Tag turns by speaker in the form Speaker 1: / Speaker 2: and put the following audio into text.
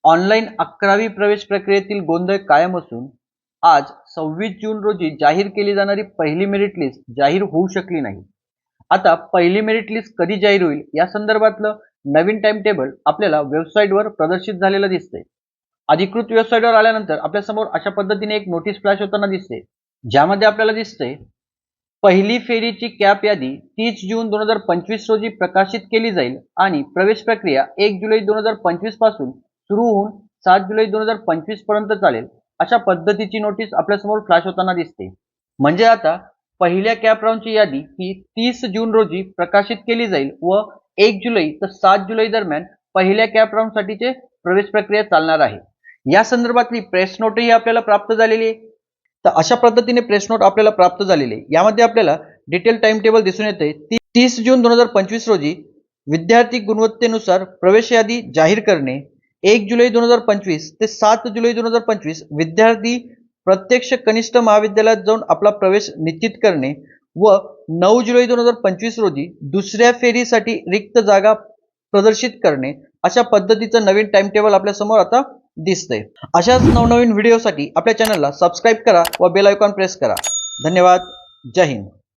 Speaker 1: Online 11वी प्रवेश प्रक्रियेतील गोंधळ कायम असून आज 26 जून रोजी जाहीर केली जाणारी पहिली मेरिट लिस्ट जाहीर होऊ शकली नाही। आता पहिली मेरिट लिस्ट कधी जाहीर होईल या संदर्भातलं नवीन टाइम टेबल आपल्याला वेबसाईटवर प्रदर्शित झालेलं दिसते। अधिकृत वेबसाईटवर आल्यानंतर आपल्या समोर अशा पद्धतीने एक नोटीस फ्लॅश होताना दिसते, ज्यामध्ये आपल्याला दिसते पहिली फेरीची कॅप यादी 30 जून 2025 रोजी प्रकाशित केली जाईल आणि प्रवेश प्रक्रिया 1 जुलै 2025 पासून सुरू होऊन 7 जुलै 2025 पर्यंत चालेल। अशा पद्धतीची नोटीस आपल्यासमोर फ्लॅश होताना दिसते। म्हणजे आता पहिल्या कॅप राऊंडची यादी ही 30 जून रोजी प्रकाशित केली जाईल व 1 जुलै ते 7 जुलै दरम्यान पहिल्या कॅप राऊंड साठीचे प्रवेश प्रक्रिया चालणार आहे। या संदर्भातली प्रेस नोटही आपल्याला प्राप्त झालेली आहे। तर अशा पद्धतीने प्रेस नोट आपल्याला प्राप्त झालेली आहे। यामध्ये आपल्याला डिटेल टाइम टेबल दिसून येते। 30 जून 2025 रोजी विद्यार्थी गुणवत्तेनुसार प्रवेश यादी जाहीर करणे, 1 जुलै 2025 ते 7 जुलै 2025 विद्यार्थी प्रत्यक्ष कनिष्ठ महाविद्यालयात जाऊन आपला प्रवेश निश्चित करणे व 9 जुलै 2025 रोजी दुसऱ्या फेरीसाठी रिक्त जागा प्रदर्शित करणे, अशा पद्धतीचं नवीन टाइम टेबल आपल्या समोर आता दिसतंय। अशाच नवनवीन व्हिडिओसाठी आपल्या चॅनलला सबस्क्राईब करा व बेल आयकॉन प्रेस करा। धन्यवाद। जय हिंद।